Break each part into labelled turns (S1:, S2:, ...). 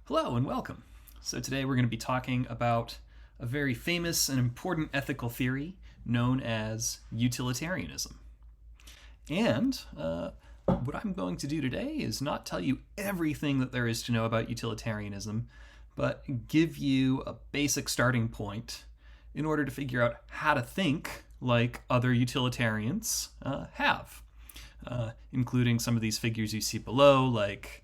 S1: Hello and welcome. So today we're going to be talking about a very famous and important ethical theory known as utilitarianism. And what I'm going to do today is not tell you everything that there is to know about utilitarianism, but give you a basic starting point in order to figure out how to think like other utilitarians have, including some of these figures you see below, like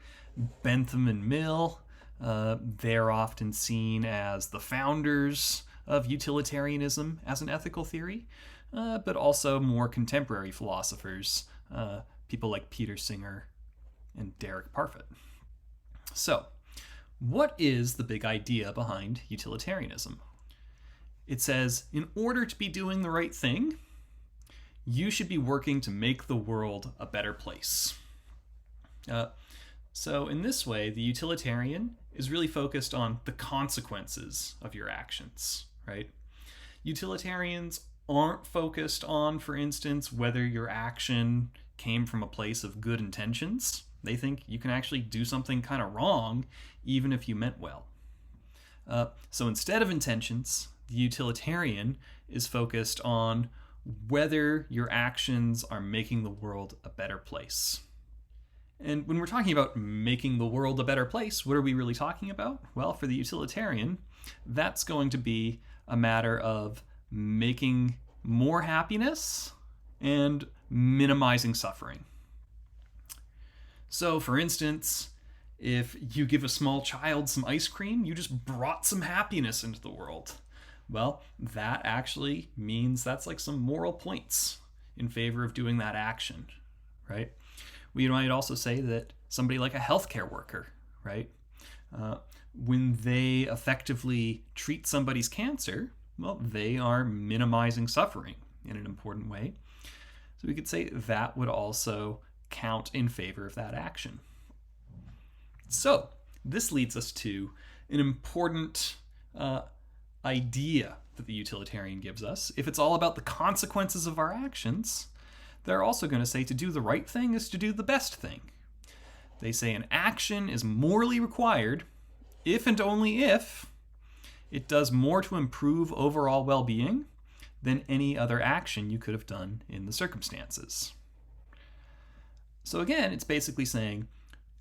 S1: Bentham and Mill. They're often seen as the founders of utilitarianism as an ethical theory, but also more contemporary philosophers, people like Peter Singer and Derek Parfit. So, what is the big idea behind utilitarianism? It says, in order to be doing the right thing, you should be working to make the world a better place. So in this way, the utilitarian is really focused on the consequences of your actions, right? Utilitarians aren't focused on, for instance, whether your action came from a place of good intentions. They think you can actually do something kind of wrong, even if you meant well. So instead of intentions, the utilitarian is focused on whether your actions are making the world a better place. And when we're talking about making the world a better place, what are we really talking about? Well, for the utilitarian, that's going to be a matter of making more happiness and minimizing suffering. So, for instance, if you give a small child some ice cream, you just brought some happiness into the world. Well, that actually means that's like some moral points in favor of doing that action, right? We might also say that somebody like a healthcare worker, right? When they effectively treat somebody's cancer, well, they are minimizing suffering in an important way. So we could say that would also count in favor of that action. So this leads us to an important idea that the utilitarian gives us. If it's all about the consequences of our actions, they're also going to say to do the right thing is to do the best thing. They say an action is morally required if and only if it does more to improve overall well-being than any other action you could have done in the circumstances. So again, it's basically saying,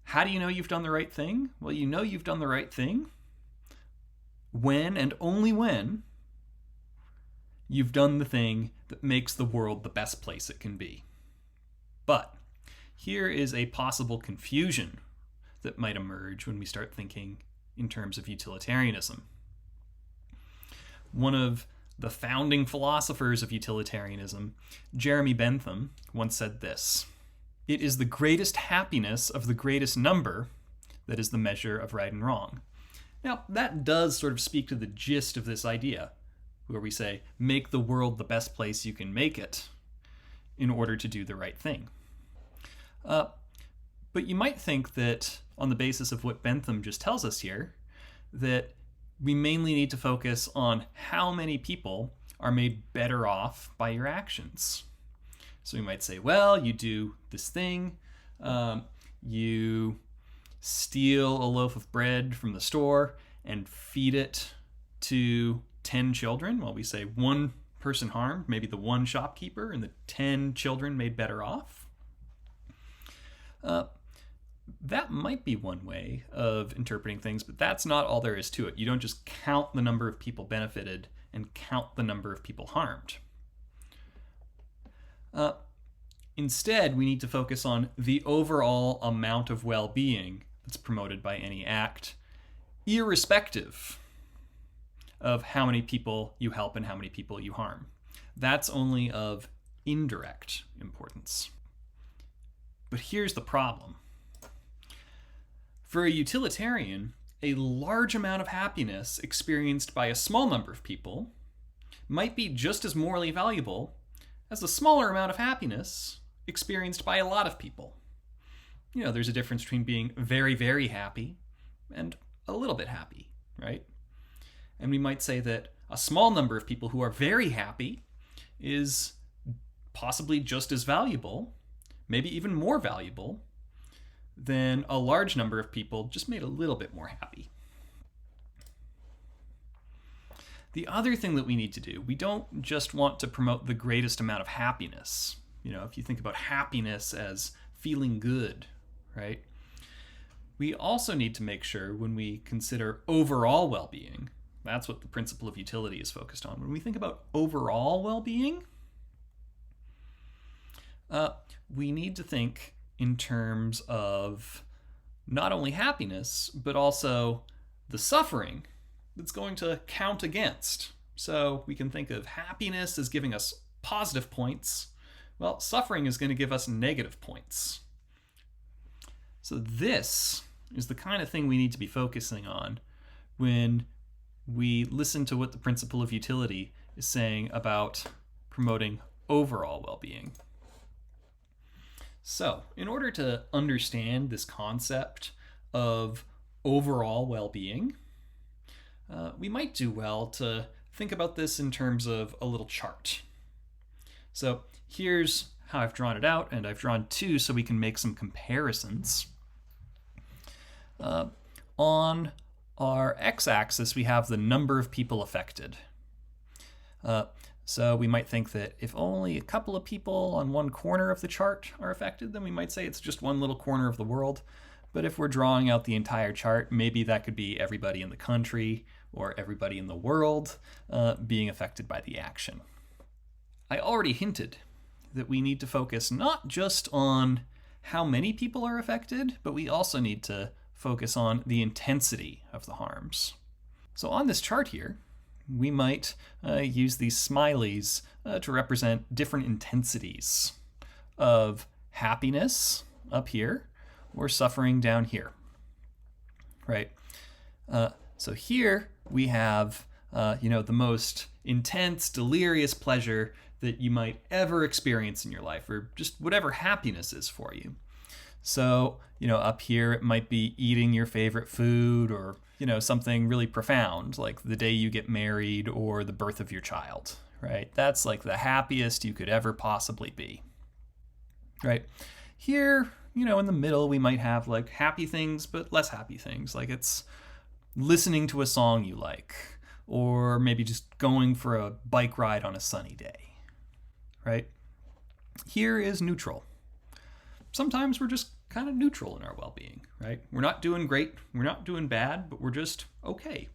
S1: how do you know you've done the right thing? Well, you know you've done the right thing when and only when you've done the thing that makes the world the best place it can be. But here is a possible confusion that might emerge when we start thinking in terms of utilitarianism. One of the founding philosophers of utilitarianism, Jeremy Bentham, once said this: "It is the greatest happiness of the greatest number that is the measure of right and wrong." Now, that does sort of speak to the gist of this idea, where we say, make the world the best place you can make it in order to do the right thing. But you might think that on the basis of what Bentham just tells us here, that we mainly need to focus on how many people are made better off by your actions. So we might say, well, you do this thing, you steal a loaf of bread from the store and feed it to 10 children. Well, we say one person harmed, maybe the one shopkeeper, and the 10 children made better off. That might be one way of interpreting things, but that's not all there is to it. You don't just count the number of people benefited and count the number of people harmed. Instead, we need to focus on the overall amount of well-being that's promoted by any act, irrespective of how many people you help and how many people you harm. That's only of indirect importance. But here's the problem. For a utilitarian, a large amount of happiness experienced by a small number of people might be just as morally valuable as a smaller amount of happiness experienced by a lot of people. You know, there's a difference between being very, very happy and a little bit happy, right? And we might say that a small number of people who are very happy is possibly just as valuable, maybe even more valuable, than a large number of people just made a little bit more happy. The other thing that we need to do, we don't just want to promote the greatest amount of happiness. If you think about happiness as feeling good, right? We also need to make sure when we consider overall well-being, that's what the principle of utility is focused on. When we think about overall well-being, we need to think in terms of not only happiness, but also the suffering that's going to count against. So we can think of happiness as giving us positive points. Well, suffering is going to give us negative points. So this is the kind of thing we need to be focusing on when we listen to what the principle of utility is saying about promoting overall well-being. So, in order to understand this concept of overall well-being, we might do well to think about this in terms of a little chart. So here's how I've drawn it out, and I've drawn two so we can make some comparisons. On our x-axis, we have the number of people affected. So we might think that if only a couple of people on one corner of the chart are affected, then we might say it's just one little corner of the world. But if we're drawing out the entire chart, maybe that could be everybody in the country or everybody in the world being affected by the action. I already hinted that we need to focus not just on how many people are affected, but we also need to focus on the intensity of the harms. So on this chart here, we might use these smileys to represent different intensities of happiness up here or suffering down here, right? So here we have, the most intense, delirious pleasure that you might ever experience in your life, or just whatever happiness is for you. So, up here it might be eating your favorite food, or, something really profound, like the day you get married or the birth of your child, right? That's like the happiest you could ever possibly be, right? Here, in the middle, we might have like happy things, but less happy things, like it's listening to a song you like, or maybe just going for a bike ride on a sunny day, right? Here is neutral. Sometimes we're just kind of neutral in our well-being, right? We're not doing great, we're not doing bad, but we're just okay.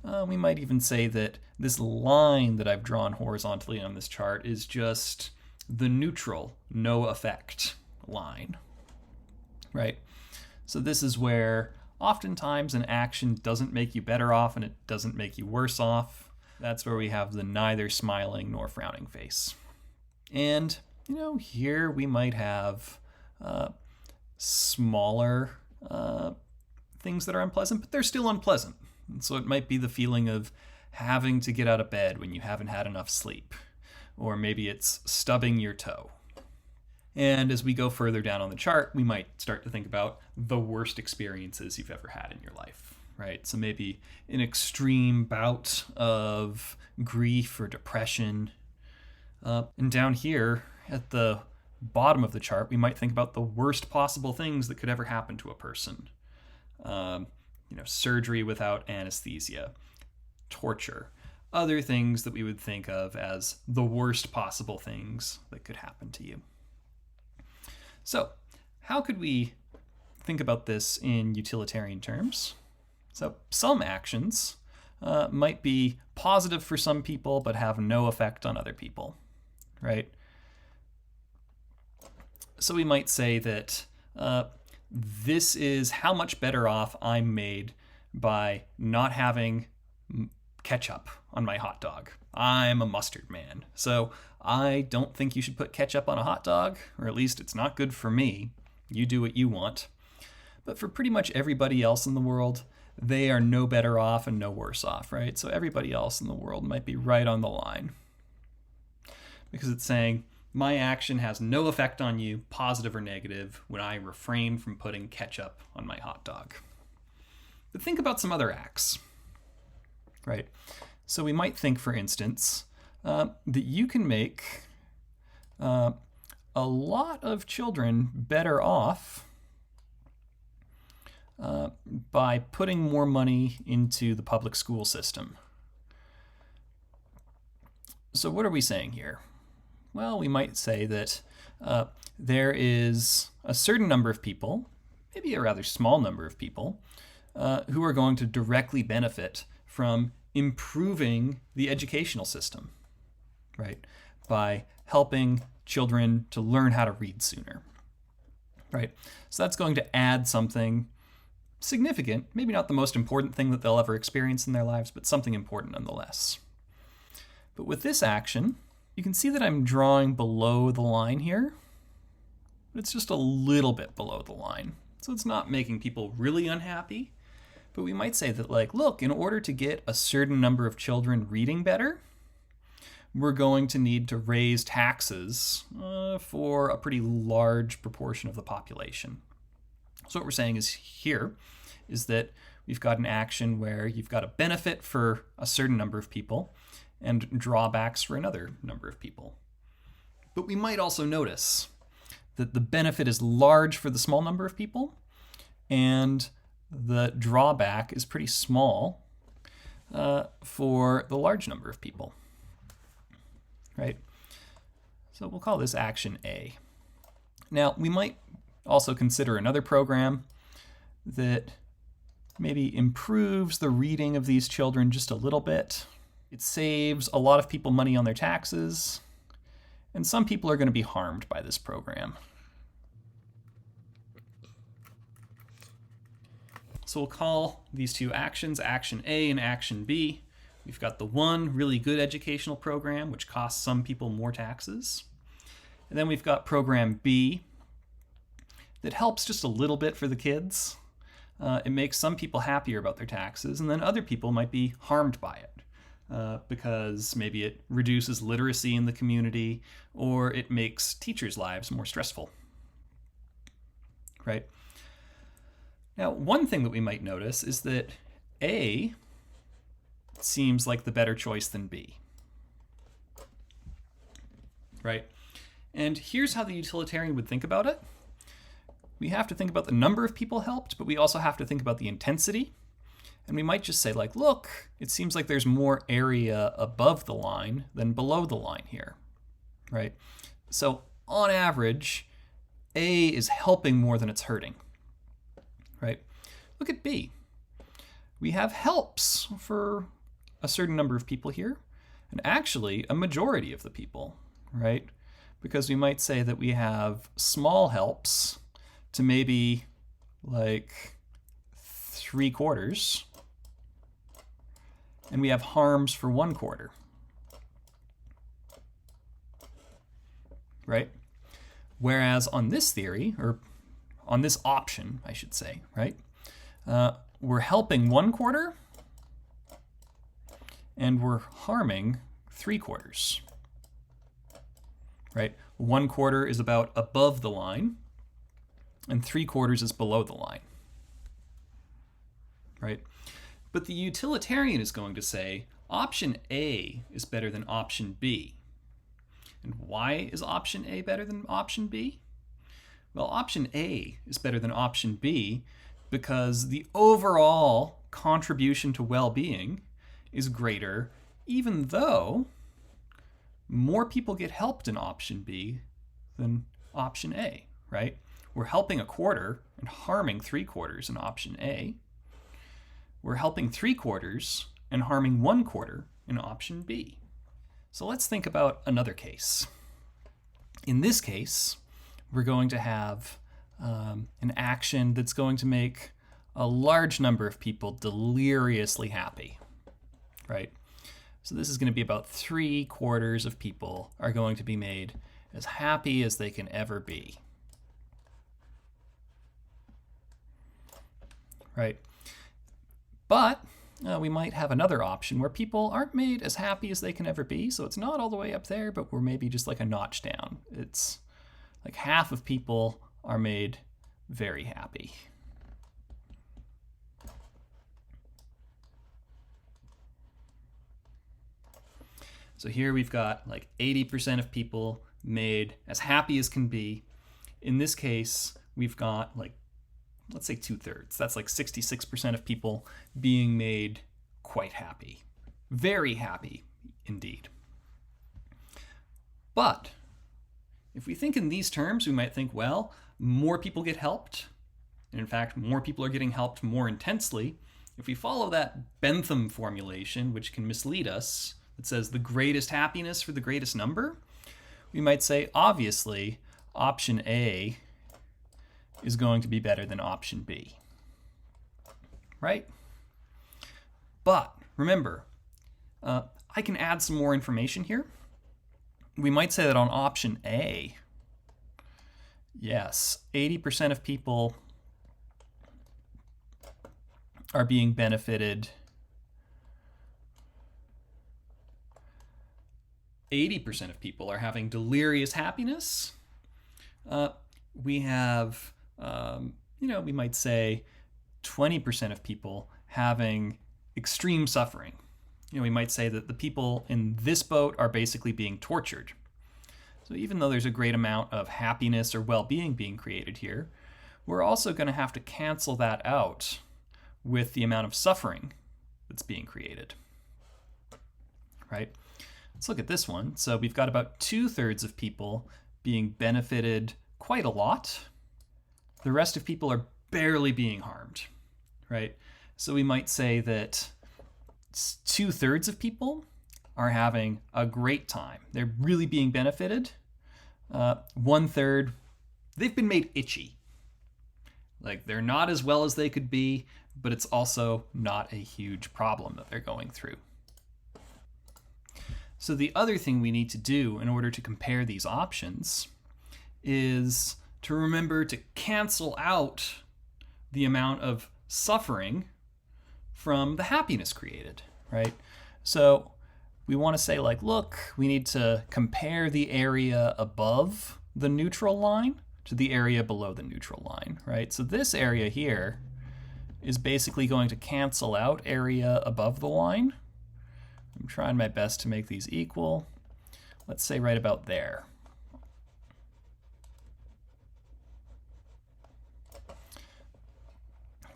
S1: We might even say that this line that I've drawn horizontally on this chart is just the neutral, no effect line, right? So this is where oftentimes an action doesn't make you better off and it doesn't make you worse off. That's where we have the neither smiling nor frowning face. And, here we might have smaller things that are unpleasant, but they're still unpleasant. And so it might be the feeling of having to get out of bed when you haven't had enough sleep, or maybe it's stubbing your toe. And as we go further down on the chart, we might start to think about the worst experiences you've ever had in your life, right? So maybe an extreme bout of grief or depression. And down here at the bottom of the chart, we might think about the worst possible things that could ever happen to a person. Surgery without anesthesia, torture, other things that we would think of as the worst possible things that could happen to you. So, how could we think about this in utilitarian terms? So, some actions might be positive for some people but have no effect on other people, right? So we might say that this is how much better off I'm made by not having ketchup on my hot dog. I'm a mustard man, so I don't think you should put ketchup on a hot dog, or at least it's not good for me. You do what you want. But for pretty much everybody else in the world, they are no better off and no worse off, right? So everybody else in the world might be right on the line. Because it's saying, my action has no effect on you, positive or negative, when I refrain from putting ketchup on my hot dog. But think about some other acts, right? So we might think, for instance, that you can make a lot of children better off by putting more money into the public school system. So what are we saying here? Well, we might say that there is a certain number of people, maybe a rather small number of people, who are going to directly benefit from improving the educational system, right? By helping children to learn how to read sooner, right? So that's going to add something significant, maybe not the most important thing that they'll ever experience in their lives, but something important nonetheless. But with this action, you can see that I'm drawing below the line here. It's just a little bit below the line. So it's not making people really unhappy. But we might say that, like, look, in order to get a certain number of children reading better, we're going to need to raise taxes for a pretty large proportion of the population. So what we're saying is here is that we've got an action where you've got a benefit for a certain number of people and drawbacks for another number of people. But we might also notice that the benefit is large for the small number of people and the drawback is pretty small for the large number of people, right? So we'll call this action A. Now, we might also consider another program that maybe improves the reading of these children just a little bit. It saves a lot of people money on their taxes, and some people are going to be harmed by this program. So we'll call these two actions, Action A and Action B. We've got the one really good educational program, which costs some people more taxes. And then we've got Program B that helps just a little bit for the kids. It makes some people happier about their taxes, and then other people might be harmed by it. Because maybe it reduces literacy in the community, or it makes teachers' lives more stressful, right? Now, one thing that we might notice is that A seems like the better choice than B, right? And here's how the utilitarian would think about it. We have to think about the number of people helped, but we also have to think about the intensity. And we might just say, like, look, it seems like there's more area above the line than below the line here, right? So on average, A is helping more than it's hurting, right? Look at B. We have helps for a certain number of people here, and actually a majority of the people, right? Because we might say that we have small helps to maybe like 3/4, and we have harms for 1/4, right? Whereas on this theory, or on this option, I should say, right? We're helping 1/4 and we're harming 3/4, right? 1/4 is about above the line and 3/4 is below the line, right? But the utilitarian is going to say option A is better than option B. And why is option A better than option B? Well, option A is better than option B because the overall contribution to well-being is greater, even though more people get helped in option B than option A, right? We're helping 1/4 and harming 3/4 in option A. We're helping 3/4 and harming 1/4 in option B. So let's think about another case. In this case, we're going to have an action that's going to make a large number of people deliriously happy, right? So this is going to be about 3/4 of people are going to be made as happy as they can ever be, right? But we might have another option where people aren't made as happy as they can ever be, so it's not all the way up there, but we're maybe just like a notch down. It's like half of people are made very happy. So here we've got like 80% of people made as happy as can be. In this case, we've got like, let's say 2/3. That's like 66% of people being made quite happy. Very happy indeed. But if we think in these terms, we might think, well, more people get helped. And in fact, more people are getting helped more intensely. If we follow that Bentham formulation, which can mislead us, that says the greatest happiness for the greatest number, we might say, obviously, option A is going to be better than option B. Right? But remember, I can add some more information here. We might say that on option A, yes, 80% of people are being benefited. 80% of people are having delirious happiness. We have, we might say 20% of people having extreme suffering. We might say that the people in this boat are basically being tortured. So even though there's a great amount of happiness or well-being being created here, we're also going to have to cancel that out with the amount of suffering that's being created. Right? Let's look at this one. So we've got about 2/3 of people being benefited quite a lot. The rest of people are barely being harmed. Right? So we might say that 2/3 of people are having a great time. They're really being benefited. 1/3, they've been made itchy. Like, they're not as well as they could be, but it's also not a huge problem that they're going through. So the other thing we need to do in order to compare these options is to remember to cancel out the amount of suffering from the happiness created, right? So we want to say, like, look, we need to compare the area above the neutral line to the area below the neutral line, right? So this area here is basically going to cancel out area above the line. I'm trying my best to make these equal. Let's say right about there.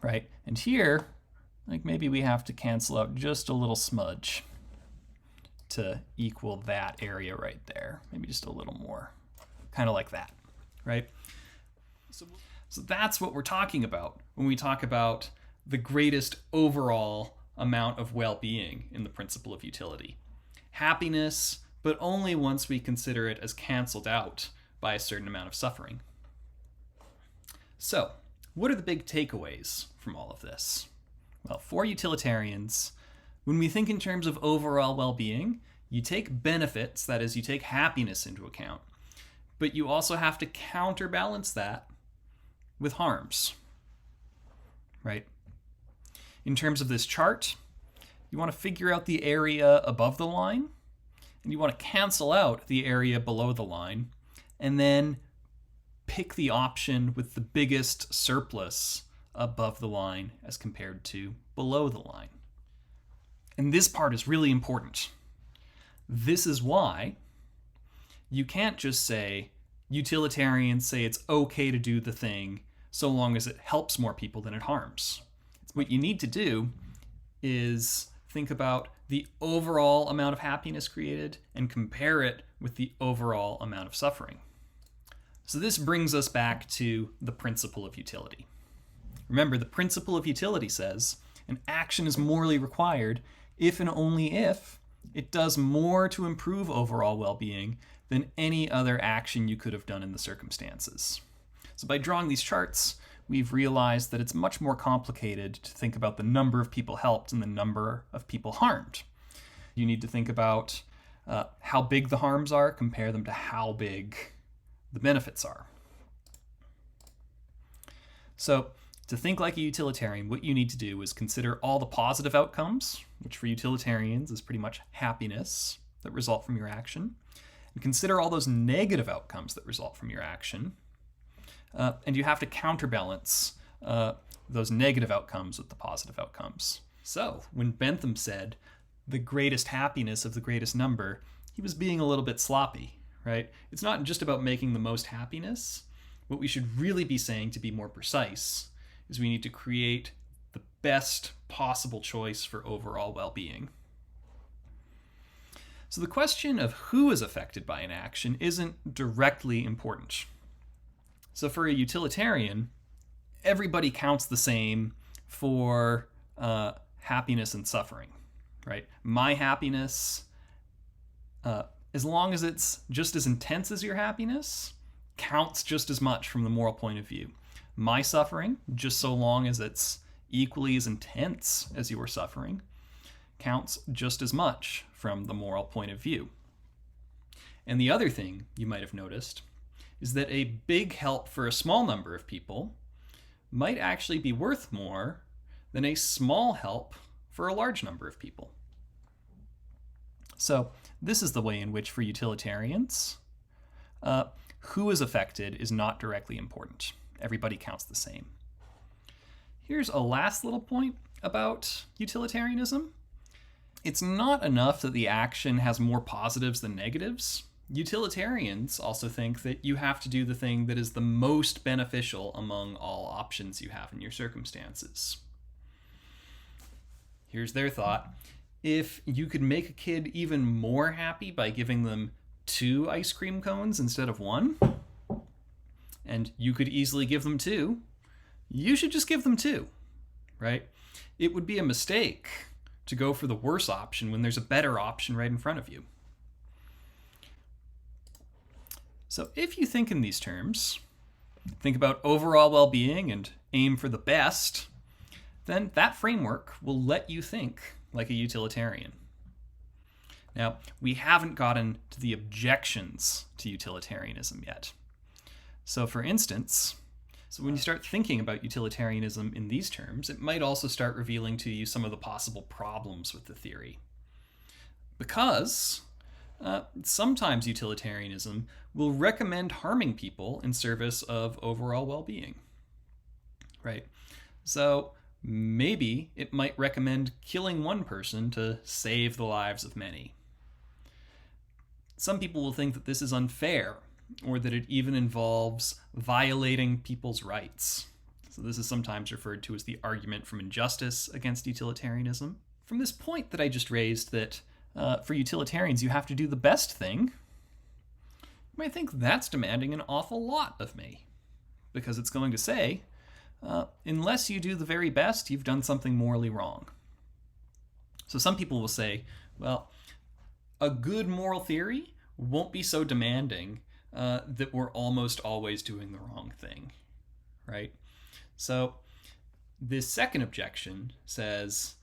S1: Right, and here, like, maybe we have to cancel out just a little smudge to equal that area right there. Maybe just a little more, kind of like that, right? So that's what we're talking about when we talk about the greatest overall amount of well-being in the principle of utility. Happiness, but only once we consider it as canceled out by a certain amount of suffering. So, what are the big takeaways from all of this? Well, for utilitarians, when we think in terms of overall well-being, you take benefits, that is, you take happiness into account, but you also have to counterbalance that with harms, right? In terms of this chart, you want to figure out the area above the line, and you want to cancel out the area below the line, and then pick the option with the biggest surplus above the line as compared to below the line. And this part is really important. This is why you can't just say, utilitarians say it's okay to do the thing so long as it helps more people than it harms. What you need to do is think about the overall amount of happiness created and compare it with the overall amount of suffering. So this brings us back to the principle of utility. Remember, the principle of utility says an action is morally required if and only if it does more to improve overall well-being than any other action you could have done in the circumstances. So by drawing these charts, we've realized that it's much more complicated to think about the number of people helped and the number of people harmed. You need to think about how big the harms are, compare them to how big the benefits are. So to think like a utilitarian, what you need to do is consider all the positive outcomes, which for utilitarians is pretty much happiness, that result from your action, and consider all those negative outcomes that result from your action. And you have to counterbalance those negative outcomes with the positive outcomes. So when Bentham said the greatest happiness of the greatest number, he was being a little bit sloppy, right? It's not just about making the most happiness. What we should really be saying, to be more precise, is we need to create the best possible choice for overall well-being. So the question of who is affected by an action isn't directly important. So for a utilitarian, everybody counts the same for happiness and suffering, right? My happiness, as long as it's just as intense as your happiness, counts just as much from the moral point of view. My suffering, just so long as it's equally as intense as your suffering, counts just as much from the moral point of view. And the other thing you might have noticed is that a big help for a small number of people might actually be worth more than a small help for a large number of people. So this is the way in which, for utilitarians, who is affected is not directly important. Everybody counts the same. Here's a last little point about utilitarianism. It's not enough that the action has more positives than negatives. Utilitarians also think that you have to do the thing that is the most beneficial among all options you have in your circumstances. Here's their thought. If you could make a kid even more happy by giving them 2 ice cream cones instead of 1, and you could easily give them 2, you should just give them 2, right? It would be a mistake to go for the worse option when there's a better option right in front of you. So if you think in these terms, think about overall well-being and aim for the best, then that framework will let you think like a utilitarian. Now, we haven't gotten to the objections to utilitarianism yet. So for instance, when you start thinking about utilitarianism in these terms, it might also start revealing to you some of the possible problems with the theory. Because sometimes utilitarianism will recommend harming people in service of overall well-being, right? So maybe it might recommend killing one person to save the lives of many. Some people will think that this is unfair, or that it even involves violating people's rights. So this is sometimes referred to as the argument from injustice against utilitarianism. From this point that I just raised, that for utilitarians you have to do the best thing, you might think that's demanding an awful lot of me, because it's going to say, unless you do the very best, you've done something morally wrong. So some people will say, well, a good moral theory won't be so demanding that we're almost always doing the wrong thing, right? So this second objection says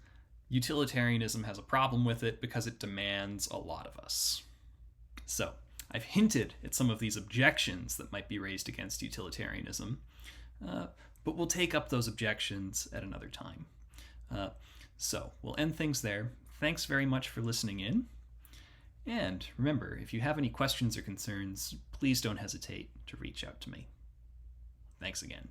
S1: utilitarianism has a problem with it because it demands a lot of us. So I've hinted at some of these objections that might be raised against utilitarianism, but we'll take up those objections at another time. So we'll end things there. Thanks very much for listening in. And remember, if you have any questions or concerns, please don't hesitate to reach out to me. Thanks again.